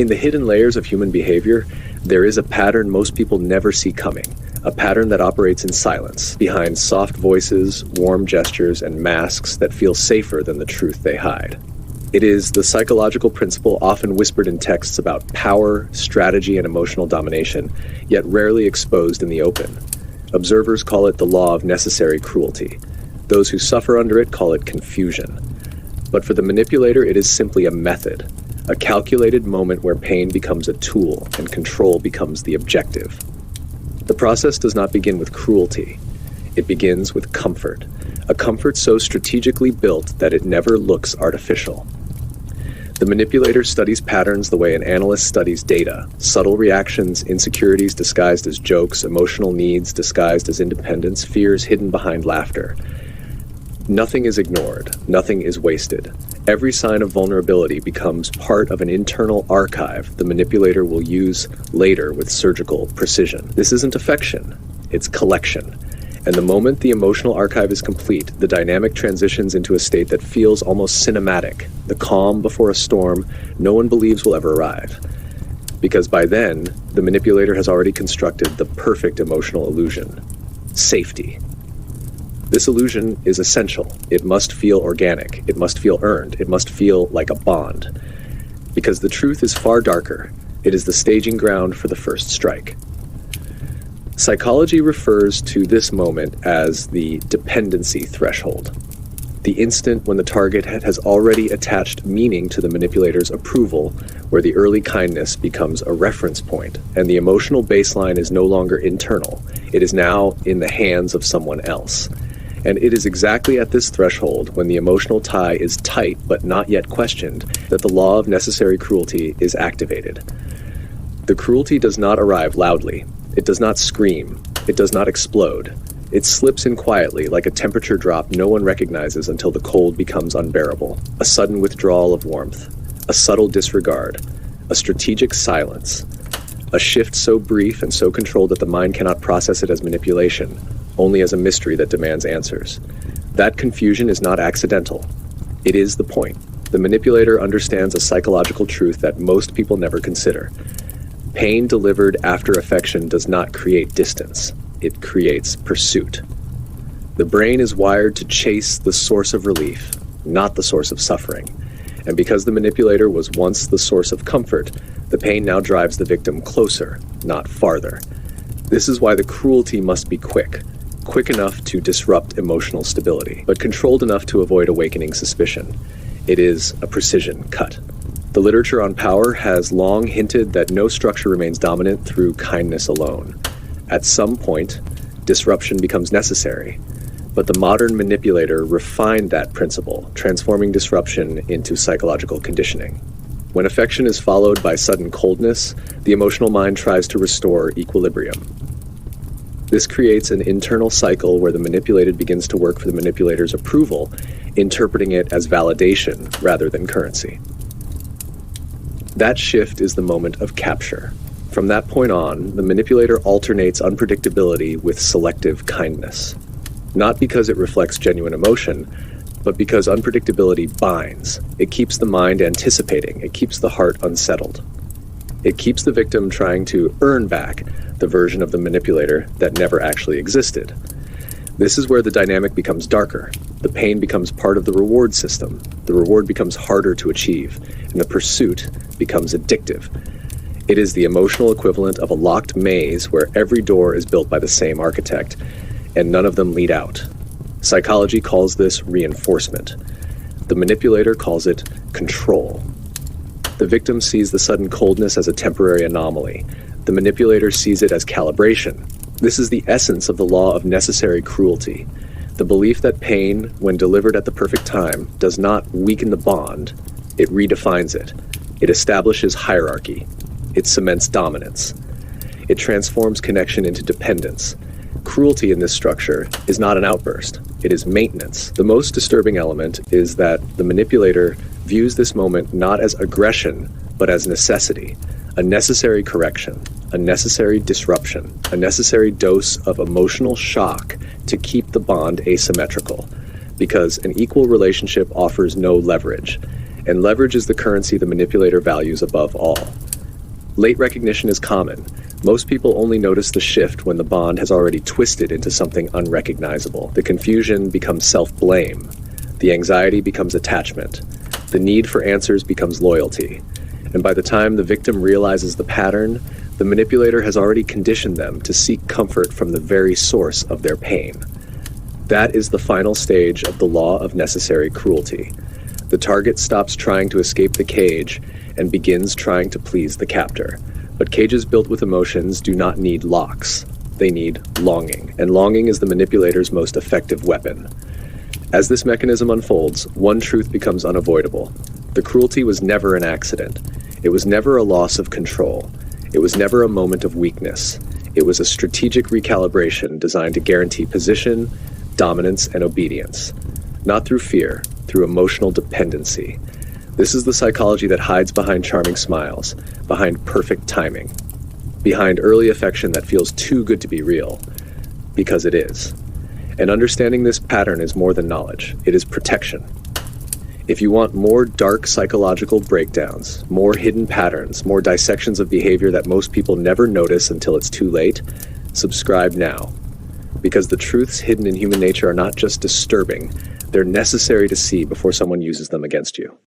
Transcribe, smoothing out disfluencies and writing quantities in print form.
In the hidden layers of human behavior, there is a pattern most people never see coming, a pattern that operates in silence, behind soft voices, warm gestures, and masks that feel safer than the truth they hide. It is the psychological principle often whispered in texts about power, strategy, and emotional domination, yet rarely exposed in the open. Observers call it the law of necessary cruelty. Those who suffer under it call it confusion. But for the manipulator, it is simply a method, a calculated moment where pain becomes a tool and control becomes the objective. The process does not begin with cruelty. It begins with comfort, a comfort so strategically built that it never looks artificial. The manipulator studies patterns the way an analyst studies data, subtle reactions, insecurities disguised as jokes, emotional needs disguised as independence, fears hidden behind laughter. Nothing is ignored, nothing is wasted. Every sign of vulnerability becomes part of an internal archive the manipulator will use later with surgical precision. This isn't affection, it's collection. And the moment the emotional archive is complete, the dynamic transitions into a state that feels almost cinematic, the calm before a storm no one believes will ever arrive. Because by then, the manipulator has already constructed the perfect emotional illusion: safety. This illusion is essential. It must feel organic. It must feel earned. It must feel like a bond. Because the truth is far darker. It is the staging ground for the first strike. Psychology refers to this moment as the dependency threshold, the instant when the target has already attached meaning to the manipulator's approval, where the early kindness becomes a reference point, and the emotional baseline is no longer internal. It is now in the hands of someone else. And it is exactly at this threshold, when the emotional tie is tight but not yet questioned, that the law of necessary cruelty is activated. The cruelty does not arrive loudly. It does not scream. It does not explode. It slips in quietly, like a temperature drop no one recognizes until the cold becomes unbearable. A sudden withdrawal of warmth, a subtle disregard, a strategic silence, a shift so brief and so controlled that the mind cannot process it as manipulation, only as a mystery that demands answers. That confusion is not accidental. It is the point. The manipulator understands a psychological truth that most people never consider. Pain delivered after affection does not create distance. It creates pursuit. The brain is wired to chase the source of relief, not the source of suffering. And because the manipulator was once the source of comfort, the pain now drives the victim closer, not farther. This is why the cruelty must be quick enough to disrupt emotional stability, but controlled enough to avoid awakening suspicion. It is a precision cut. The literature on power has long hinted that no structure remains dominant through kindness alone. At some point, disruption becomes necessary, but the modern manipulator refined that principle, transforming disruption into psychological conditioning. When affection is followed by sudden coldness, the emotional mind tries to restore equilibrium. This creates an internal cycle where the manipulated begins to work for the manipulator's approval, interpreting it as validation rather than currency. That shift is the moment of capture. From that point on, the manipulator alternates unpredictability with selective kindness. Not because it reflects genuine emotion, but because unpredictability binds. It keeps the mind anticipating. It keeps the heart unsettled. It keeps the victim trying to earn back the version of the manipulator that never actually existed. This is where the dynamic becomes darker. The pain becomes part of the reward system. The reward becomes harder to achieve, and the pursuit becomes addictive. It is the emotional equivalent of a locked maze where every door is built by the same architect, and none of them lead out. Psychology calls this reinforcement. The manipulator calls it control. The victim sees the sudden coldness as a temporary anomaly. The manipulator sees it as calibration. This is the essence of the law of necessary cruelty. The belief that pain, when delivered at the perfect time, does not weaken the bond, it redefines it. It establishes hierarchy. It cements dominance. It transforms connection into dependence. Cruelty in this structure is not an outburst. It is maintenance. The most disturbing element is that the manipulator views this moment not as aggression, but as necessity, a necessary correction, a necessary disruption, a necessary dose of emotional shock to keep the bond asymmetrical, because an equal relationship offers no leverage, and leverage is the currency the manipulator values above all. Late recognition is common. Most people only notice the shift when the bond has already twisted into something unrecognizable. The confusion becomes self-blame. The anxiety becomes attachment. The need for answers becomes loyalty. And by the time the victim realizes the pattern, the manipulator has already conditioned them to seek comfort from the very source of their pain. That is the final stage of the law of necessary cruelty. The target stops trying to escape the cage and begins trying to please the captor. But cages built with emotions do not need locks. They need longing, and longing is the manipulator's most effective weapon. As this mechanism unfolds, one truth becomes unavoidable. The cruelty was never an accident. It was never a loss of control. It was never a moment of weakness. It was a strategic recalibration designed to guarantee position, dominance, and obedience. Not through fear, through emotional dependency. This is the psychology that hides behind charming smiles, behind perfect timing, behind early affection that feels too good to be real, because it is. And understanding this pattern is more than knowledge. It is protection. If you want more dark psychological breakdowns, more hidden patterns, more dissections of behavior that most people never notice until it's too late, subscribe now. Because the truths hidden in human nature are not just disturbing, they're necessary to see before someone uses them against you.